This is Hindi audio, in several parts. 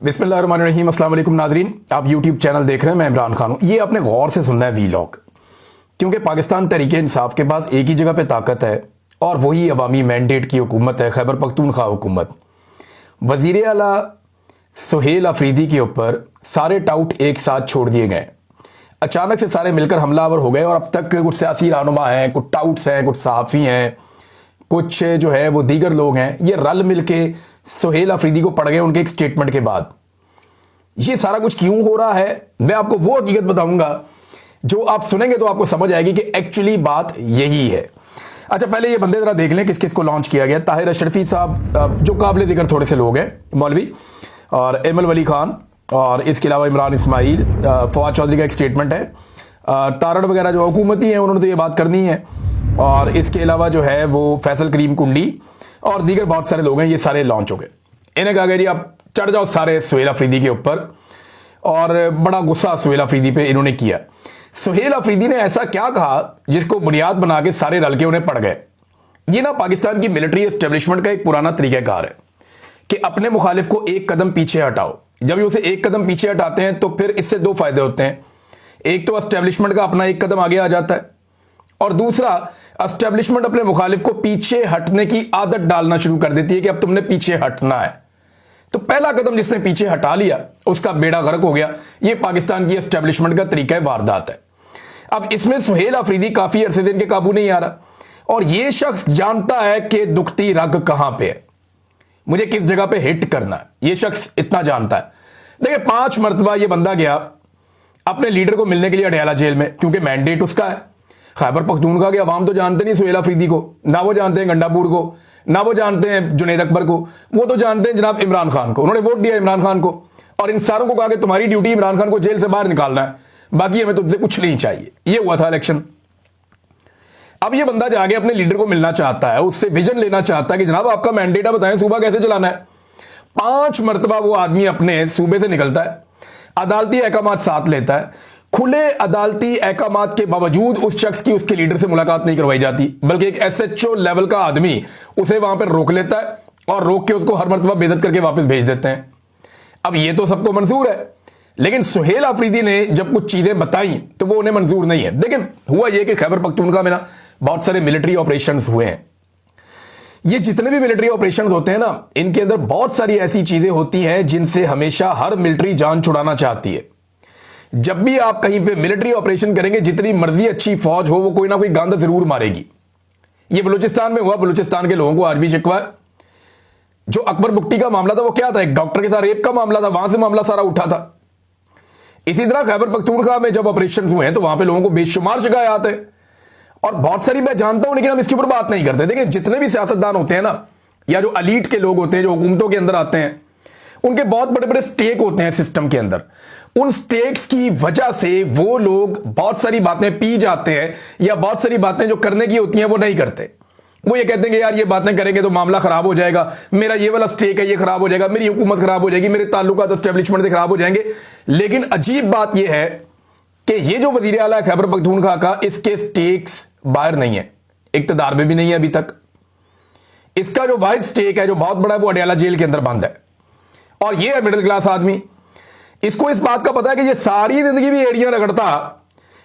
बिस्मिल्लाहिर्रहमानिर्रहीम, अस्सलाम वालेकुम नाज़रीन। आप यूट्यूब चैनल देख रहे हैं, मैं इमरान खान हूँ। ये आपने गौर से सुनना है वीलॉग, क्योंकि पाकिस्तान तहरीक इंसाफ के पास एक ही जगह पे ताकत है और वही अवामी मैंडेट की हुकूमत है, खैबर पख्तूनख्वा हुकूमत। वज़ीर आला सुहेल अफरीदी के ऊपर सारे टाउट एक साथ छोड़ दिए गए। अचानक से सारे मिलकर हमलावर हो गए और अब तक कुछ सियासी रहनुमा हैं, कुछ टाउट्स हैं, कुछ सहाफ़ी हैं, कुछ जो है वो दीगर लोग हैं, ये रल मिल के सुहेल अफरीदी को पड़ गए उनके एक स्टेटमेंट के बाद। ये सारा कुछ क्यों हो रहा है, मैं आपको वो हकीकत बताऊंगा जो आप सुनेंगे तो आपको समझ आएगी कि एक्चुअली बात यही है। अच्छा, पहले ये बंदे जरा देख लें किस किस को लॉन्च किया गया। ताहिर अशरफी साहब, जो काबिल जिक्र थोड़े से लोग हैं, मौलवी, और एमल वली खान, और इसके अलावा इमरान इस्माइल, फवाद चौधरी का एक स्टेटमेंट है, तारड़ वगैरह जो हुकूमती हैं उन्होंने तो ये बात करनी है, और इसके अलावा जो है वो फैसल करीम कुंडी और दीगर बहुत सारे लोग हैं। ये सारे लॉन्च हो गए। इन्हें कहा गया जी आप चढ़ जाओ सारे सुहेल अफरीदी के ऊपर, और बड़ा गुस्सा सुहेल अफरीदी पे इन्होंने किया। सुहेल अफरीदी ने ऐसा क्या कहा जिसको बुनियाद बना के सारे रल के उन्हें पड़ गए। ये ना पाकिस्तान की मिलिट्री एस्टेब्लिशमेंट का एक पुराना तरीक़ाकार है कि अपने मुखालिफ को एक कदम पीछे हटाओ। जब ये उसे एक कदम पीछे हटाते हैं तो फिर इससे दो फायदे होते हैं। एक तो एस्टेब्लिशमेंट का अपना एक कदम आगे आ जाता है, और दूसरा एस्टेब्लिशमेंट अपने मुखालिफ को पीछे हटने की आदत डालना शुरू कर देती है कि अब तुमने पीछे हटना है। तो पहला कदम जिसने पीछे हटा लिया उसका बेड़ा गर्क हो गया। यह पाकिस्तान की एस्टेब्लिशमेंट का तरीका वारदात है। अब इसमें सुहेल अफरीदी काफी अरसे दिन के काबू नहीं आ रहा, और यह शख्स जानता है कि दुखती रग कहां पे है, मुझे किस जगह पे हिट करना है। यह शख्स इतना जानता है। देखिए, 5 मरतबा यह बंदा गया अपने लीडर को मिलने के लिए अडयाला जेल में, क्योंकि मैंडेट उसका है। खैबर पख्तूनख्वा की अवाम तो जानते नहीं सुहेल अफरीदी को, ना वो जानते हैं गंडापुर को, ना वो जानते हैं जुनेद अकबर को, वो तो जानते हैं जनाब इमरान खान को। उन्होंने वोट दिया इमरान खान को, और इन सारों को कहा कि तुम्हारी ड्यूटी इमरान खान को जेल से बाहर निकालना है, बाकी हमें तुमसे कुछ नहीं चाहिए। ये हुआ था इलेक्शन। अब ये बंदा जाके अपने लीडर को मिलना चाहता है, उससे विजन लेना चाहता है कि जनाब आपका मैंडेट है, बताएं सूबा कैसे चलाना है। 5 मरतबा वो आदमी अपने सूबे से निकलता है, अदालती अहकामात साथ लेता है। खुले अदालती अहकामात के बावजूद उस शख्स की उसके लीडर से मुलाकात नहीं करवाई जाती, बल्कि एक एसएचओ लेवल का आदमी उसे वहां पर रोक लेता है और रोक के उसको हर मरतबा बेइज्जत करके वापस भेज देते हैं। अब ये तो सबको मंजूर है, लेकिन सुहेल अफरीदी ने जब कुछ चीजें बताई तो वो उन्हें मंजूर नहीं है। देखिए, हुआ यह कि खैबर पख्तूनख्वा में ना बहुत सारे मिलिट्री ऑपरेशन हुए हैं। ये जितने भी मिलिट्री ऑपरेशन होते हैं ना, इनके अंदर बहुत सारी ऐसी चीजें होती हैं जिनसे हमेशा हर मिलिट्री जान छुड़ाना चाहती है। जब भी आप कहीं पे मिलिट्री ऑपरेशन करेंगे, जितनी मर्जी अच्छी फौज हो, वो कोई ना कोई गांधा जरूर मारेगी। ये बलूचिस्तान में हुआ। बलूचिस्तान के लोगों को आज भी शिकवा है। जो अकबर बुक्टी का मामला था वो क्या था, एक डॉक्टर के साथ रेप का मामला था, वहां से मामला सारा उठा था। इसी तरह खैबर पख्तूनख्वा में जब ऑपरेशन हुए हैं तो वहां पे लोगों को बेशुमार शिकायत है, और बहुत सारी मैं जानता हूं, लेकिन हम इसके ऊपर बात नहीं करते। देखिए, जितने भी सियासतदान होते हैं ना, या जो अलीट के लोग होते हैं, जो हुकूमतों के अंदर आते हैं, उनके बहुत बड़े बड़े स्टेक होते हैं सिस्टम के अंदर। उन स्टेक्स की वजह से वो लोग बहुत सारी बातें पी जाते हैं, या बहुत सारी बातें जो करने की होती हैं वो नहीं करते। वो ये कहते हैं कि यार ये बातें करेंगे तो मामला खराब हो जाएगा, मेरा ये वाला स्टेक है ये खराब हो जाएगा, मेरी हुकूमत खराब हो जाएगी, मेरे ताल्लुकात एस्टेब्लिशमेंट से खराब हो जाएंगे। लेकिन अजीब बात यह है कि ये जो वजीर आला है खैबर पख्तूनख्वा का, इसके स्टेक्स बाहर नहीं है, इक्तदार में भी नहीं है अभी तक। इसका जो वाइड स्टेक है, जो बहुत बड़ा है, वो अडयाला जेल के अंदर बंद है। और ये है मिडिल क्लास आदमी। इसको इस बात का पता है कि ये सारी जिंदगी भी एड़ियां रगड़ता,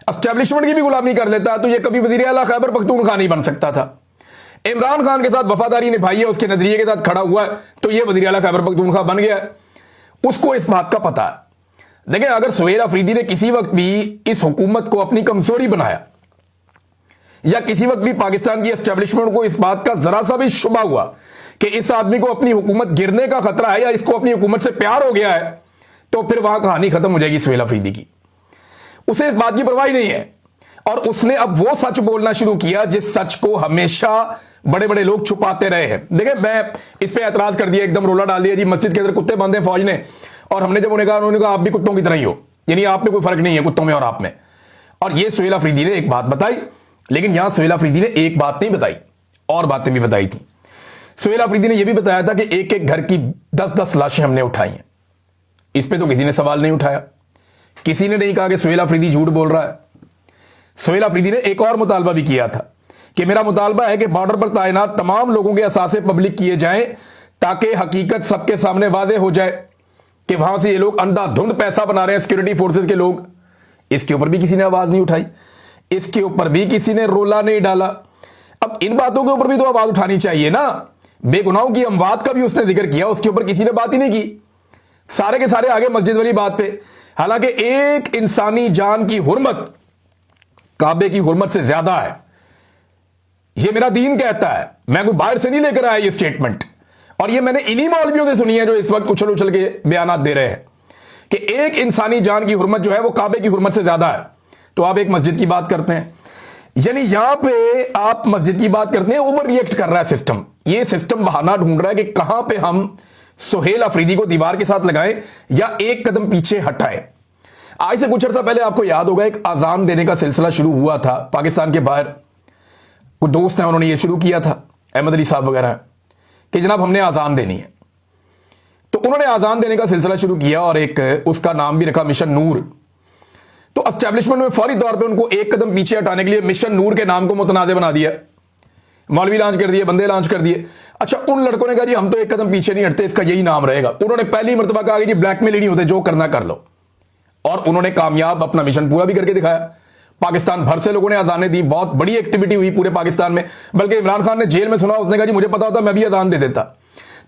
एस्टेब्लिशमेंट की भी गुलामी कर लेता, तो ये कभी वजीर आला खैबर पख्तूनख्वा नहीं बन सकता था। इमरान खान के साथ वफादारी निभाई है, उसके नजरिए के साथ खड़ा हुआ है, तो ये वजीर आला खैबर पख्तूनख्वा बन गया है। उसको इस बात का पता है। देखिए, अगर सुहेल अफरीदी ने किसी वक्त भी इस हुकूमत को अपनी कमजोरी बनाया, या किसी वक्त भी पाकिस्तान की एस्टेब्लिशमेंट को इस बात का जरा सा भी शुबा हुआ कि इस आदमी को अपनी हुकूमत गिरने का खतरा है, या इसको अपनी हुकूमत से प्यार हो गया है, तो फिर वहां कहानी खत्म हो जाएगी सुहेल अफरीदी की। उसे इस बात की परवाह नहीं है, और उसने अब वो सच बोलना शुरू किया जिस सच को हमेशा बड़े बड़े लोग छुपाते रहे हैं। देखिए, मैं इस पे एतराज कर दिया, एकदम रोला डाल दिया जी मस्जिद के अंदर कुत्ते बांधे फौज ने, और हमने जब उन्हें कहा, उन्होंने कहा आप भी कुत्तों की तरह ही हो, यानी आप में कोई फर्क नहीं है कुत्तों में और आप में। और ये सुहेल अफरीदी ने एक बात बताई, लेकिन यहां सुहेल अफरीदी ने एक बात नहीं बताई, और बातें भी बताई थी। सुहेल अफरीदी ने यह भी बताया था कि एक एक घर की 10-10 लाशें हमने उठाई हैं। इस पे तो किसी ने सवाल नहीं उठाया, किसी ने नहीं कहा कि सुहेल अफरीदी झूठ बोल रहा है। सुहेल अफरीदी ने एक और मुतालबा भी किया था कि मेरा मुतालबा है कि बॉर्डर पर तैनात तमाम लोगों के असासे पब्लिक किए जाएं, ताकि हकीकत सबके सामने वाज़ेह हो जाए कि वहां से ये लोग अंधाधुंध पैसा बना रहे हैं सिक्योरिटी फोर्सेस के लोग, इसके ऊपर भी किसी ने आवाज नहीं उठाई, इसके ऊपर भी किसी ने रोला नहीं डाला। अब इन बातों के ऊपर भी तो आवाज उठानी चाहिए ना। बेगुनाहों की अमवात का भी उसने जिक्र किया, उसके ऊपर किसी ने बात ही नहीं की। सारे के सारे आगे मस्जिद वाली बात पे। हालांकि एक इंसानी जान की हुर्मत काबे की हुर्मत से ज्यादा है, ये मेरा दीन कहता है। मैं कोई बाहर से नहीं लेकर आया ये स्टेटमेंट, और ये मैंने इन्हीं मौलवियों से सुनी है जो इस वक्त उछल उछल के बयान दे रहे हैं कि एक इंसानी जान की हुर्मत जो है वो काबे की हुर्मत से ज्यादा है। तो आप एक मस्जिद की बात करते हैं, यानी यहां पे आप मस्जिद की बात करते हैं, ओवर रिएक्ट कर रहा है सिस्टम। ये सिस्टम बहाना ढूंढ रहा है कि कहां पे हम सुहेल अफरीदी को दीवार के साथ लगाएं या एक कदम पीछे हटाएं। आज से कुछ अर्सा पहले आपको याद होगा एक अजान देने का सिलसिला शुरू हुआ था पाकिस्तान के बाहर। कुछ दोस्त हैं, उन्होंने ये शुरू किया था, अहमद अली साहब वगैरह, कि जनाब हमने आजान देनी है। तो उन्होंने आजान देने का सिलसिला शुरू किया और एक उसका नाम भी रखा मिशन नूर। तो एस्टेब्लिशमेंट में फौरी तौर पे उनको एक कदम पीछे हटाने के लिए मिशन नूर के नाम को मुतनाज़ बना दिया, मौलवी लॉन्च कर दिए, बंदे लॉन्च कर दिए। अच्छा, उन लड़कों ने कहा जी हम तो एक कदम पीछे नहीं हटते, इसका यही नाम रहेगा। उन्होंने पहली मरतबा कहा कि ब्लैकमेल ही नहीं होते, जो करना कर लो, और उन्होंने कामयाब अपना मिशन पूरा भी करके दिखाया। पाकिस्तान भर से लोगों ने अजानें दी, बहुत बड़ी एक्टिविटी हुई पूरे पाकिस्तान में। बल्कि इमरान खान ने जेल में सुना, उसने कहा जी मुझे पता होता मैं भी अजान दे देता।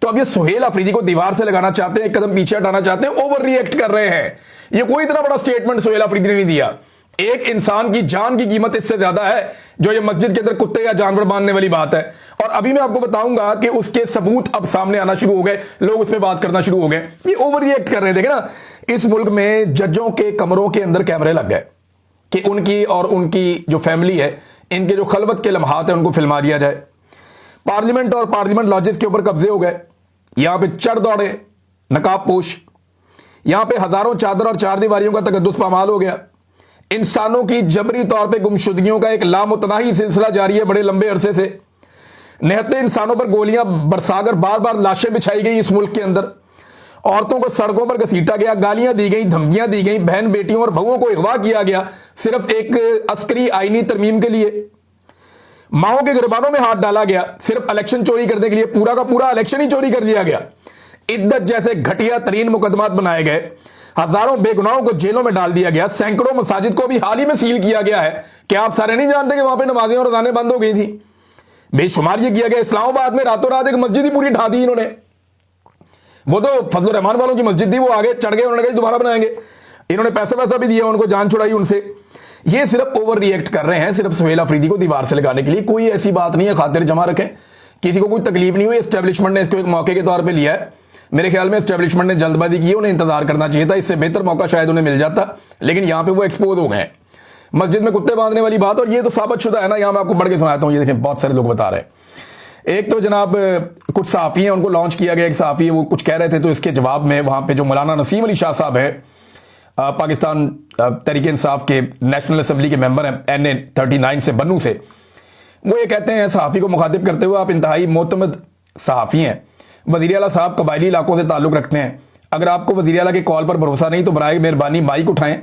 तो अब ये सुहेल अफरीदी को दीवार से लगाना चाहते हैं, एक कदम पीछे हटाना चाहते हैं, ओवर रिएक्ट कर रहे हैं। ये कोई इतना बड़ा स्टेटमेंट सुहेल अफरीदी ने नहीं दिया। एक इंसान की जान की कीमत इससे ज्यादा है जो ये मस्जिद के अंदर कुत्ते या जानवर बांधने वाली बात है। और अभी मैं आपको बताऊंगा कि उसके सबूत अब सामने आना शुरू हो गए, लोग उस पर बात करना शुरू हो गए। ये ओवर रिएक्ट कर रहे थे ना। इस मुल्क में जजों के कमरों के अंदर कैमरे लग गए कि उनकी और उनकी जो फैमिली है, इनके जो खलबत के लम्हात है उनको फिल्मा दिया जाए। पार्लियामेंट और पार्लियामेंट लॉजेस के ऊपर कब्जे हो गए, यहां पे चढ़ दौड़े नकाब पोश, यहां पे हजारों चादर और चार दीवारियों का तकद्दुस पामाल हो गया। इंसानों की जबरी तौर पे गुमशुदगियों का एक लामुतनाही सिलसिला जारी है बड़े लंबे अरसे से। निहत्ते इंसानों पर गोलियां बरसाकर बार बार लाशें बिछाई गई इस मुल्क के अंदर। औरतों को सड़कों पर घसीटा गया, गालियां दी गई, धमकियां दी गई, बहन बेटियों और बहुओं को अगवा किया गया सिर्फ एक अस्करी आईनी तरमीम के लिए। माओ के गिरबानों में हाथ डाला गया सिर्फ इलेक्शन चोरी करने के लिए, पूरा का पूरा इलेक्शन ही चोरी कर लिया गया। इद्दत जैसे घटिया तरीन मुकदमात बनाए गए, हजारों बेगुनाहों को जेलों में डाल दिया गया, सैकड़ों मसाजिद को भी हाल ही में सील किया गया है। क्या आप सारे नहीं जानते कि वहां पे नमाजें और अज़ानें बंद हो गई थी? बेशुमार ये किया गया। इस्लामाबाद में रातों रात एक मस्जिद ही पूरी ढा दी इन्होंने। वो तो फजल रहमान वालों की मस्जिद थी, वो आगे चढ़ गए, उन्होंने कहा दोबारा बनाएंगे। इन्होंने पैसा भी दिया, उनको जान छुड़ाई उनसे। ये सिर्फ ओवर रिएक्ट कर रहे हैं, सिर्फ सुहेल अफरीदी को दीवार से लगाने के लिए। कोई ऐसी बात नहीं है, खातिर जमा रखें, किसी को कोई तकलीफ नहीं हुई। एस्टेब्लिशमेंट ने इसको एक मौके के तौर पर लिया है। मेरे ख्याल में एस्टेब्लिशमेंट ने जल्दबाजी की, उन्हें इंतजार करना चाहिए था, इससे बेहतर मौका शायद उन्हें मिल जाता, लेकिन यहां पे वो एक्सपोज हो गए। मस्जिद में कुत्ते बांधने वाली बात, और ये तो साबित शुदा है ना। यहां मैं आपको पढ़ के सुनाता हूं, ये देखें बहुत सारे लोग बता रहे हैं। एक तो जनाब कुछ सहाफ़ी हैं, उनको लॉन्च किया गया, एक सहाफ़ी है वो कुछ कह रहे थे, तो इसके जवाब में वहां पे जो मौलाना नसीम अली शाह साहब है, पाकिस्तान तहरीक इंसाफ के नेशनल असेंबली के मेंबर हैं, NA 39 से, बन्नू से, वो ये कहते हैं सहाफ़ी को मुखातिब करते हुए, आप इंतहाई मोतमद सहाफ़ी हैं, वज़ीर आला साहब कबायली इलाकों से ताल्लुक़ रखते हैं। अगर आपको वज़ीर आला के कॉल पर भरोसा नहीं तो बराए मेहरबानी माइक उठाएं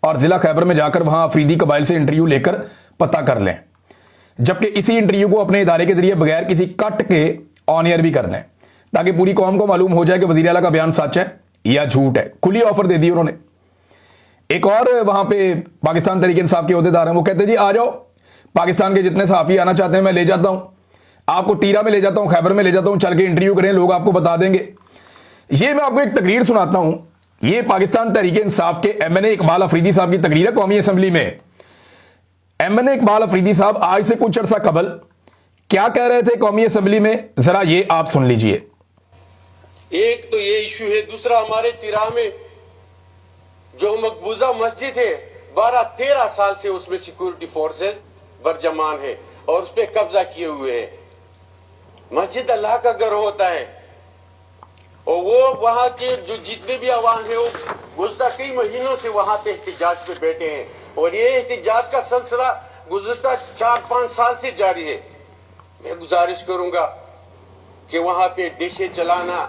और ज़िला खैबर में जाकर वहां अफरीदी कबाइल से इंटरव्यू लेकर पता कर लें, जबकि इसी इंटरव्यू को अपने इदारे के जरिए बगैर किसी कट के ऑन एयर भी कर दें, ताकि पूरी कौम को मालूम हो जाए कि वज़ीर आला का बयान सच है या झूठ है। खुली ऑफर दे दी उन्होंने। एक और वहां पे पाकिस्तान तहरीक इंसाफ के अहदेदार हैं, वो कहते हैं जी आ जाओ, पाकिस्तान के जितने सहाफ़ी आना चाहते हैं मैं ले जाता हूं, आपको तीरा में ले जाता हूं, खैबर में ले जाता हूं, चल के इंटरव्यू करें, लोग आपको बता देंगे। ये मैं आपको एक तकरीर सुनाता हूं, ये पाकिस्तान तहरीक इंसाफ के MNA इकबाल अफरीदी साहब की तकरीर है कौमी असेंबली में। MNA इकबाल अफरीदी साहब आज से कुछ अर्सा कबल क्या कह रहे थे कौमी असेंबली में, जरा ये आप सुन लीजिए। एक तो ये इशू है, दूसरा हमारे तिरा में जो मकबूजा मस्जिद है 12-13 साल से उसमें सिक्योरिटी फोर्सेस बरजमान है और उस पर कब्जा किए हुए हैं। मस्जिद अल्लाह का घर होता है और वो वहां के जो जितने भी अवाम है वो गुज़श्ता कई महीनों से वहां पे एहतिजाज पे बैठे हैं और ये एहतिजाज का सिलसिला गुज़श्ता 4-5 साल से जारी है। मैं गुजारिश करूंगा कि वहां पे डिशे चलाना,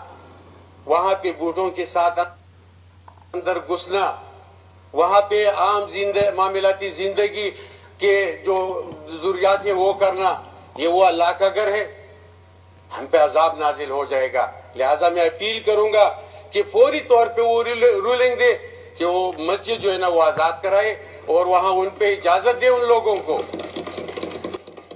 वहां पे बूढ़ों के साथ अंदर घुसना, वहां पे आम मामलाती जिंदगी के जो जरूरियात है वो करना, ये वो अल्लाह का घर है, हम पे अजाब नाजिल हो जाएगा। लिहाजा मैं अपील करूंगा कि फौरी तौर पे वो रूलिंग दे कि वो मस्जिद जो है ना वो आजाद कराए और वहां उन पे इजाजत दे उन लोगों को।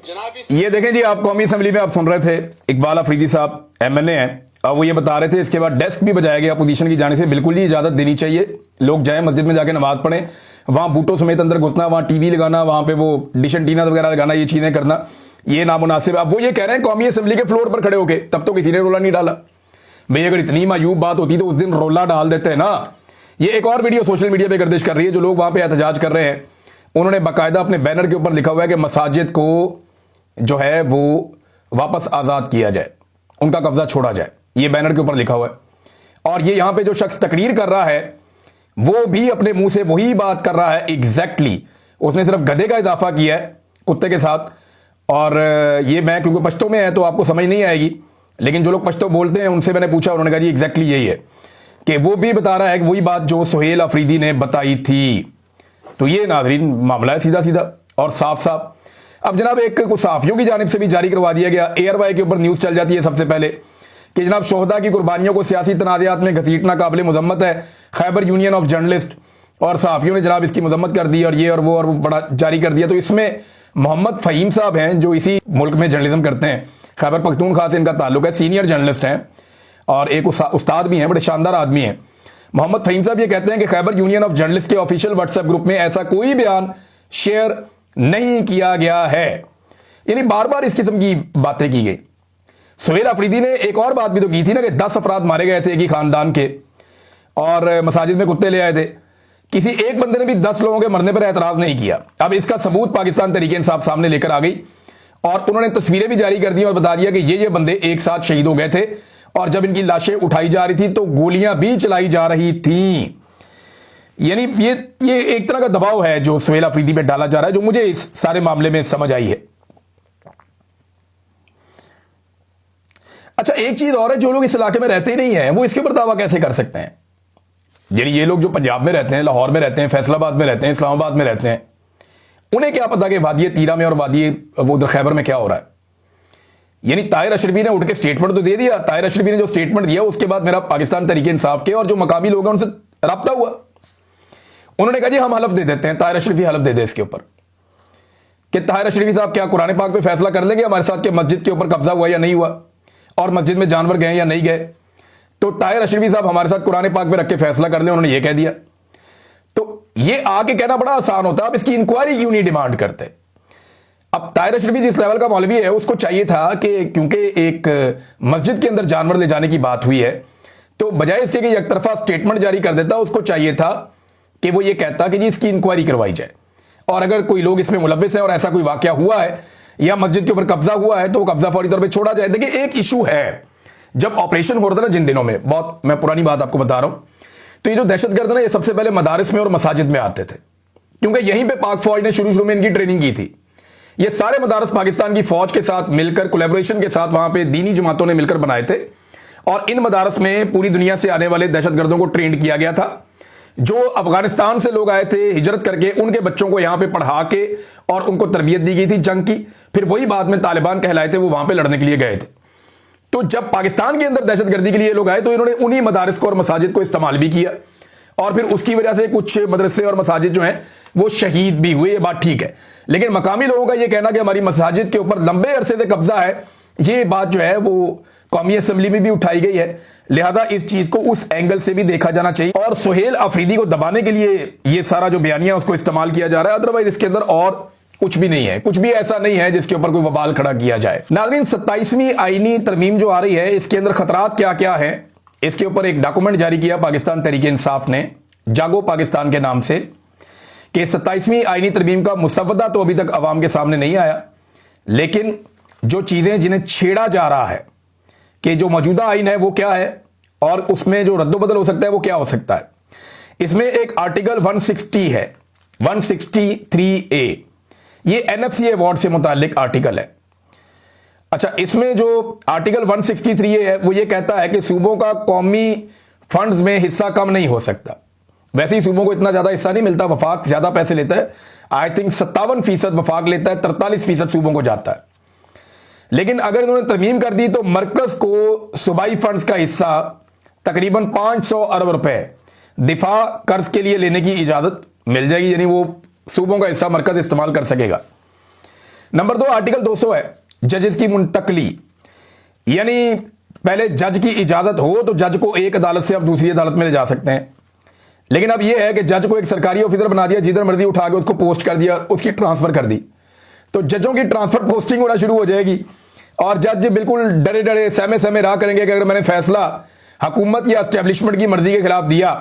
जनाब ये देखें जी, आप कौमी असेंबली में आप सुन रहे थे इकबाल अफरीदी साहब एमएनए हैं, अब वो ये बता रहे थे, इसके बाद डेस्क भी बजाया गया अपोजिशन की जाने से, बिल्कुल ही इजाजत देनी चाहिए, लोग जाएं मस्जिद में जाके नमाज पढ़ें, वहां बूटों समेत अंदर घुसना, वहां टीवी लगाना, वहां पे वो डिश एंटीना वगैरह लगाना, ये चीजें करना ये नामुनासिब। अब वो ये कह रहे हैं कौमी असेंबली के फ्लोर पर खड़े होके, तब तो किसी ने रोला नहीं डाला भाई, अगर इतनी मायूब बात होती तो उस दिन रोला डाल देते हैं ना। ये एक और वीडियो सोशल मीडिया पे गर्दिश कर रही है, जो लोग वहां पे एहतजाज कर रहे हैं, उन्होंने बाकायदा अपने बैनर के ऊपर लिखा हुआ है कि मसाजिद को जो है वो वापस आजाद किया जाए, उनका कब्जा छोड़ा जाए, ये बैनर के ऊपर लिखा हुआ है। और ये यहां पे जो शख्स तकरीर कर रहा है वो भी अपने मुंह से वही बात कर रहा है एग्जैक्टली, उसने सिर्फ गधे का इजाफा किया है कुत्ते के साथ। और ये मैं क्योंकि पश्तो में है तो आपको समझ नहीं आएगी, लेकिन जो लोग पश्तो बोलते हैं उनसे मैंने पूछा, उन्होंने कहा जी एग्जैक्टली यही है, कि वो भी बता रहा है कि वही बात जो सुहेल अफरीदी ने बताई थी। तो ये नाजरीन मामला है सीधा सीधा और साफ साफ। अब जनाब एक कुछ सहाफियों की जानिब से भी जारी करवा दिया गया, एयरवाई के ऊपर न्यूज चल जाती है सबसे पहले कि जनाब शोहदा की कुर्बानियों को सियासी तनाज़ात में घसीटना काबिल मजम्मत है, खैबर यूनियन ऑफ जर्नलिस्ट और सहाफियों ने जनाब इसकी मजम्मत कर दी और ये और वो बड़ा जारी कर दिया। तो इसमें मोहम्मद फ़हीम साहब हैं जो इसी मुल्क में जर्नलिज्म करते हैं, खैबर पख्तूनख्वा से इनका ताल्लुक है, सीनियर जर्नलिस्ट हैं और एक उस्ताद भी हैं, बड़े शानदार आदमी हैं। मोहम्मद फ़हीम साहब ये कहते हैं कि खैबर यूनियन ऑफ जर्नलिस्ट के ऑफिशियल व्हाट्सएप ग्रुप में ऐसा कोई बयान शेयर नहीं किया गया है, यानी बार बार इस किस्म की बातें की गई। सुहेल अफरीदी ने एक और बात भी तो की थी ना कि 10 अफराद मारे गए थे एक ही खानदान के और मसाजिद में कुत्ते ले आए थे, किसी एक बंदे ने भी 10 लोगों के मरने पर एतराज नहीं किया। अब इसका सबूत पाकिस्तान तहरीक इंसाफ सामने लेकर आ गई और उन्होंने तस्वीरें भी जारी कर दी और बता दिया कि ये बंदे एक साथ शहीद हो गए थे और जब इनकी लाशें उठाई जा रही थी तो गोलियां भी चलाई जा रही थी। यानी ये एक तरह का दबाव है जो सुहेल अफरीदी पे डाला जा रहा है, जो मुझे इस सारे मामले में समझ आई है। अच्छा एक चीज और है, जो लोग इस इलाके में रहते ही नहीं है वो इसके ऊपर दावा कैसे कर सकते हैं? यानी ये लोग जो पंजाब में रहते हैं, लाहौर में रहते हैं, फैसलाबाद में रहते हैं, इस्लामाबाद में रहते हैं, उन्हें क्या पता कि वादी तीरा में और वादी वो उधर खैबर में क्या हो रहा है। यानी ताहिर अशरफी ने उठ के स्टेटमेंट तो दे दिया, ताहिर अशरफी ने जो स्टेटमेंट दिया उसके बाद मेरा पाकिस्तान तहरीक इंसाफ के और जो मकामी लोग हैं उनसे रब्ता हुआ, उन्होंने कहा जी हम हलफ दे देते हैं, ताहिर अशरफी हलफ दे दे इसके ऊपर कि ताहिर अशरफी साहब क्या कुरान पाक पे फैसला कर लेंगे हमारे साथ कि मस्जिद के ऊपर कब्जा हुआ या नहीं हुआ और मस्जिद में जानवर गए या नहीं गए। तो ताहिर अशरफी साहब हमारे साथ कुरान पाक पे रख के फैसला कर ले, उन्होंने ये कह दिया। तो ये आके कहना बड़ा आसान होता है, आप इसकी इंक्वायरी क्यों नहीं डिमांड करते? अब ताहिर अशरफी जिस लेवल का मौलवी है उसको चाहिए था कि क्योंकि एक मस्जिद के अंदर जानवर ले जाने की बात हुई है तो बजाय इसके कि एक तरफा स्टेटमेंट जारी कर देता, उसको चाहिए था कि वो ये कहता कि जी इसकी इंक्वायरी करवाई जाए और अगर कोई लोग इसमें मुलव्विस है और ऐसा कोई वाकया हुआ है या मस्जिद के ऊपर कब्जा हुआ है तो वो कब्जा फौरी तौर पे छोड़ा जाए। देखिए एक इशू है, जब ऑपरेशन हो रहा था ना जिन दिनों में, बहुत मैं पुरानी बात आपको बता रहा हूं, तो ये जो दहशतगर्द ना ये सबसे पहले मदारिस में और मसाजिद में आते थे क्योंकि यहीं पे पाक फौज ने शुरू में इनकी ट्रेनिंग की थी। ये सारे मदारस पाकिस्तान की फौज के साथ मिलकर कोलैबोरेशन के साथ वहां पे दीनी जमातों ने मिलकर बनाए थे और इन मदारस में पूरी दुनिया से आने वाले दहशतगर्दों को ट्रेंड किया गया था। जो अफगानिस्तान से लोग आए थे हिजरत करके, उनके बच्चों को यहां पे पढ़ा के और उनको तरबियत दी गई थी जंग की, फिर वही बाद में तालिबान कहलाए थे, वो वहां पे लड़ने के लिए गए थे। तो जब पाकिस्तान के अंदर दहशतगर्दी के लिए लोग आए तो इन्होंने उन्हीं मदारिस को और मसाजिद को इस्तेमाल भी किया और फिर उसकी वजह से कुछ मदरसे और मसाजिद जो हैं वो शहीद भी हुए, ये बात ठीक है। लेकिन मकामी लोगों का ये कहना कि हमारी मसाजिद के ऊपर लंबे अरसे से कब्जा है, ये बात जो है वो कौमी असेंबली में भी उठाई गई है, लिहाजा इस चीज को उस एंगल से भी देखा जाना चाहिए और सुहेल अफरीदी को दबाने के लिए ये सारा जो बयानिया उसको इस्तेमाल किया जा रहा है, अदरवाइज इसके अंदर और कुछ भी नहीं है, कुछ भी ऐसा नहीं है जिसके ऊपर कोई वबाल खड़ा किया जाए। नाज़रीन 27वीं आईनी तरमीम जो आ रही है इसके अंदर खतरात क्या क्या है, इसके ऊपर एक डॉक्यूमेंट जारी किया पाकिस्तान तहरीक इंसाफ ने जागो पाकिस्तान के नाम से कि 27वीं आईनी तरमीम का मुसवदा तो अभी तक अवाम के सामने नहीं आया, लेकिन जो चीजें जिन्हें छेड़ा जा रहा है कि जो मौजूदा आइन है वो क्या है और उसमें जो रद्दोबदल हो सकता है वो क्या हो सकता है। इसमें एक आर्टिकल 160 है, 163A, ये NFC अवार्ड से मुतालिक आर्टिकल है। अच्छा, इसमें जो आर्टिकल 163A है वो ये कहता है कि सूबों का कौमी फंड्स में हिस्सा कम नहीं हो सकता। वैसे ही सूबों को इतना ज्यादा हिस्सा नहीं मिलता, वफाक ज्यादा पैसे लेता है, आई थिंक 57% वफाक लेता है, 43% सूबों को जाता है। लेकिन अगर इन्होंने तरमीम कर दी तो मरकज को सूबाई फंड्स का हिस्सा तकरीबन 500 अरब रुपए दिफा कर्ज के लिए लेने की इजाजत मिल जाएगी, यानी वो सूबों का हिस्सा मरकज इस्तेमाल कर सकेगा। नंबर 2 आर्टिकल 200 है जजेस की मुंतकली, यानी पहले जज की इजाजत हो तो जज को एक अदालत से आप दूसरी अदालत में ले जा सकते हैं, लेकिन अब यह है कि जज को एक सरकारी ऑफिसर बना दिया, जिधर मर्जी उठा के उसको पोस्ट कर दिया, उसकी ट्रांसफर कर दी, तो जजों की ट्रांसफर पोस्टिंग होना शुरू हो जाएगी और जज बिल्कुल डरे डरे सहमे सहमे रहा करेंगे कि अगर मैंने फैसला हुकूमत या एस्टेब्लिशमेंट की मर्जी के खिलाफ दिया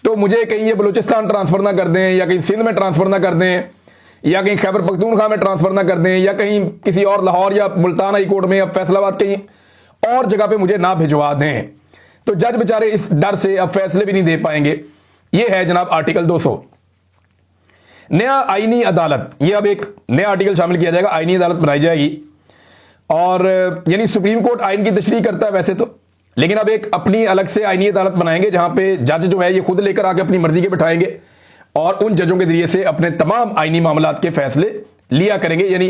तो मुझे कहीं ये बलूचिस्तान ट्रांसफर ना कर दें, या कहीं सिंध में ट्रांसफर ना कर दें, या कहीं खैबर पख्तूनख्वा में ट्रांसफर ना कर दें, या कहीं किसी और लाहौर या मुल्तान हाई कोर्ट में या फैसलाबाद कहीं और जगह पे मुझे ना भिजवा दें। तो जज बेचारे इस डर से अब फैसले भी नहीं दे पाएंगे। ये है जनाब आर्टिकल 200। नया आईनी अदालत, ये अब एक नया आर्टिकल शामिल किया जाएगा, आईनी अदालत बनाई जाएगी और यानी सुप्रीम कोर्ट आइन की तशरीह करता है वैसे तो, लेकिन अब एक अपनी अलग से आईनी अदालत बनाएंगे जहां पे जज जो है ये खुद लेकर आके अपनी मर्जी के बिठाएंगे और उन जजों के जरिए से अपने तमाम आईनी मामलात के फैसले लिया करेंगे, यानी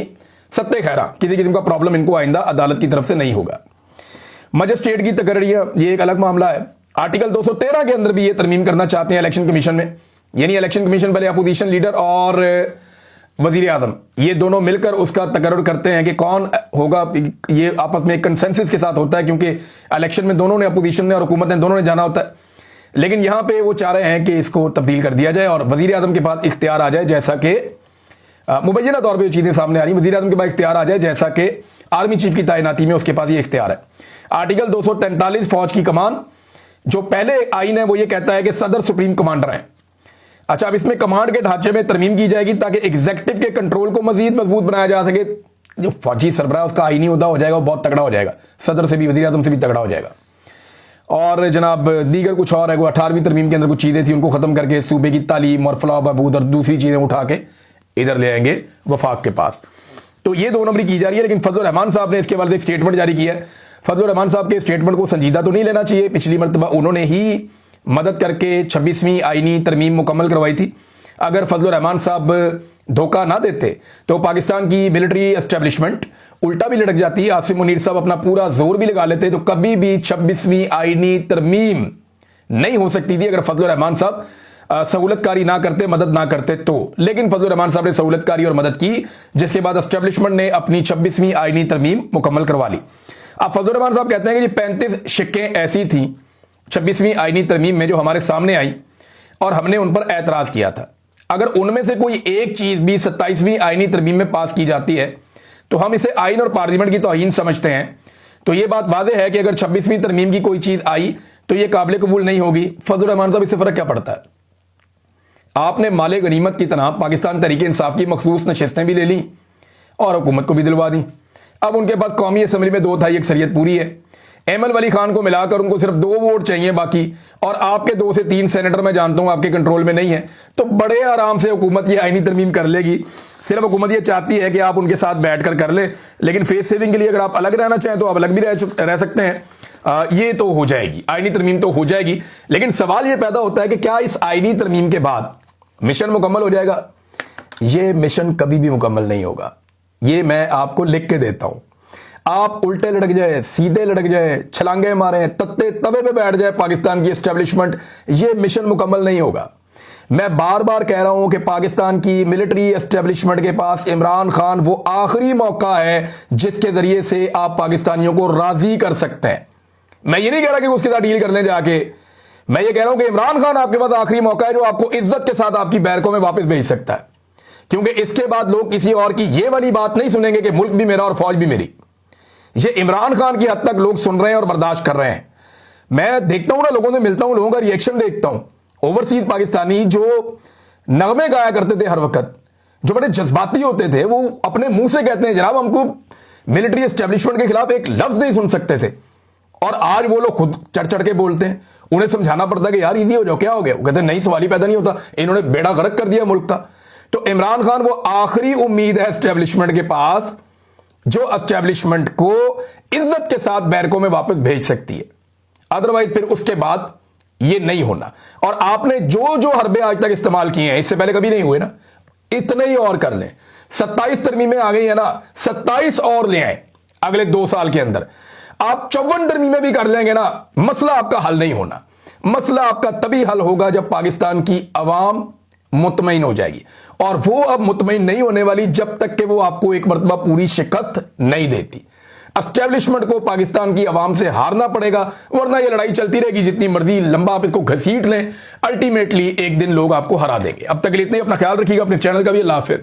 सत्ते खैरा किसी किस्म का प्रॉब्लम इनको आइंदा अदालत की तरफ से नहीं होगा। मजिस्ट्रेट की तकर्रियां, ये एक अलग मामला है। आर्टिकल 213 के अंदर भी ये तरमीम करना चाहते हैं इलेक्शन कमीशन में, यानी इलेक्शन कमीशन पहले अपोजिशन लीडर और वजीर आजम ये दोनों मिलकर उसका तकर्रुर करते हैं कि कौन होगा, ये आपस में एक कंसेंसस के साथ होता है क्योंकि इलेक्शन में दोनों ने, अपोजिशन ने और हुकूमत ने, दोनों ने जाना होता है, लेकिन यहां पे वो चाह रहे हैं कि इसको तब्दील कर दिया जाए और वजीर आजम के पास इख्तियार आ जाए, जैसा कि मुबैना तौर पर चीजें सामने आ रही, वजीर आजम के पास इख्तियार आ जाए जैसा कि आर्मी चीफ की तैनाती में उसके पास ये इख्तियार है। आर्टिकल 243 फौज की कमान, जो पहले आइन है वो ये कहता है कि सदर सुप्रीम कमांडर है। अच्छा, अब इसमें कमांड के ढांचे में तरमीम की जाएगी ताकि एग्जीक्यूटिव के कंट्रोल को मजीद मजबूत बनाया जा सके। जो फौजी सरबराह उसका आईनी उहदा हो जाएगा वो बहुत तगड़ा हो जाएगा, सदर से भी, वजीर आजम से भी तगड़ा हो जाएगा। और जनाब दीगर कुछ और है, वो 18वीं तरमीम के अंदर कुछ चीजें थी उनको खत्म करके सूबे की तालीम और फलाह बहबूद और दूसरी चीजें उठा के इधर ले आएंगे वफाक के पास। तो ये 2 नंबरी की जा रही है, लेकिन फजल रहमान साहब ने इसके बाद एक स्टेटमेंट जारी किया है। फजल रहमान साहब के स्टेटमेंट को संजीदा तो नहीं लेना चाहिए, पिछली मरतबा उन्होंने ही मदद करके 26वीं आईनी तरमीम मुकम्मल करवाई थी। अगर फजल रहमान साहब धोखा ना देते तो पाकिस्तान की मिलिट्री एस्टेब्लिशमेंट उल्टा भी लटक जाती, आसिम मुनीर साहब अपना पूरा जोर भी लगा लेते, तो कभी भी 26वीं आईनी तरमीम नहीं हो सकती थी अगर फजल रहमान साहब सहूलतकारी ना करते, मदद ना करते तो। लेकिन फजल रहमान साहब ने सहूलतकारी और मदद की, जिसके बाद एस्टेब्लिशमेंट ने अपनी 26वीं आईनी तरमीम मुकम्मल करवा ली। अब फजल रहमान साहब कहते हैं कि 35 शिक्कें ऐसी थी 26वीं आईनी तरमीम में जो हमारे सामने आई और हमने उन पर एतराज किया था। अगर उनमें से कोई एक चीज भी 27वीं आईनी तरमीम में पास की जाती है तो हम इसे आइन और पार्लियामेंट की तौहीन समझते हैं। तो यह बात वाज़ेह है कि अगर 26वीं तरमीम की कोई चीज आई तो यह काबिल कबूल नहीं होगी। फजल रहमान साहब, इससे फर्क क्या पड़ता है? आपने माले गनीमत की तरह पाकिस्तान तहरीक इंसाफ की मखसूस नशिस्तें भी ले ली और हुकूमत को भी दिलवा दी। अब उनके पास कौमी असम्बली में 2/3 अक्सरियत पूरी है। एमएल वली खान को मिलाकर उनको सिर्फ 2 वोट चाहिए बाकी, और आपके 2 से 3 सेनेटर मैं जानता हूं आपके कंट्रोल में नहीं है, तो बड़े आराम से हुकूमत ये आईनी तरमीम कर लेगी। सिर्फ हुकूमत ये चाहती है कि आप उनके साथ बैठकर कर ले, लेकिन फेस सेविंग के लिए अगर आप अलग रहना चाहें तो आप अलग भी रह सकते हैं। ये तो हो जाएगी, आईनी तरमीम तो हो जाएगी, लेकिन सवाल ये पैदा होता है कि क्या इस आईनी तरमीम के बाद मिशन मुकम्मल हो जाएगा? ये मिशन कभी भी मुकम्मल नहीं होगा। ये मैं आपको लिख के देता हूं। आप उल्टे लटक जाए, सीधे लटक जाए, छलांगे मारें, तत्ते तवे पे बैठ जाए पाकिस्तान की एस्टेब्लिशमेंट, ये मिशन मुकम्मल नहीं होगा। मैं बार बार कह रहा हूं कि पाकिस्तान की मिलिट्री एस्टेब्लिशमेंट के पास इमरान खान वो आखिरी मौका है जिसके जरिए से आप पाकिस्तानियों को राजी कर सकते हैं। मैं ये नहीं कह रहा कि उसके साथ डील कर लें जाके, मैं ये कह रहा हूं कि इमरान खान आपके पास आखिरी मौका है जो आपको इज्जत के साथ आपकी बैरकों में वापस भेज सकता है, क्योंकि इसके बाद लोग किसी और की ये वाली बात नहीं सुनेंगे कि मुल्क भी मेरा और फौज भी मेरी। ये इमरान खान की हद तक लोग सुन रहे हैं और बर्दाश्त कर रहे हैं। मैं देखता हूं ना, लोगों से मिलता हूं, लोगों का रिएक्शन देखता हूं। ओवरसीज पाकिस्तानी जो नगमे गाया करते थे हर वक्त, जो बड़े जज्बाती होते थे, वो अपने मुंह से कहते हैं जनाब हमको मिलिट्री एस्टेब्लिशमेंट के खिलाफ एक लफ्ज नहीं सुन सकते थे, और आज वो लोग खुद चढ़ चढ़ के बोलते हैं। उन्हें समझाना पड़ता है कि यार इजी हो जाओ, क्या हो गया? वो कहते हैं नहीं, सवाल ही पैदा नहीं होता, इन्होंने बेड़ा गर्क कर दिया मुल्क का। तो इमरान खान वो आखिरी उम्मीद है एस्टेब्लिशमेंट के पास जो एस्टेब्लिशमेंट को इज्जत के साथ बैरकों में वापस भेज सकती है, अदरवाइज फिर उसके बाद ये नहीं होना। और आपने जो जो हरबे आज तक इस्तेमाल किए हैं, इससे पहले कभी नहीं हुए ना, इतने ही और कर लें। 27 तरमीमें आ गई है ना, 27 और ले आए। अगले 2 साल के अंदर आप 54 दरमी में भी कर लेंगे ना, मसला आपका हल नहीं होना। मसला आपका तभी हल होगा जब पाकिस्तान की अवाम मुतमईन हो जाएगी, और वो अब मुतमईन नहीं होने वाली जब तक कि वो आपको एक मरतबा पूरी शिकस्त नहीं देती। एस्टेब्लिशमेंट को पाकिस्तान की आवाम से हारना पड़ेगा, वरना ये लड़ाई चलती रहेगी जितनी मर्जी लंबा आप इसको घसीट लें, अल्टीमेटली एक दिन लोग आपको हरा देंगे। अब तक के लिए इतना ही, अपना ख्याल रखिएगा, अपने चैनल का भी। अल्लाह हाफिज़।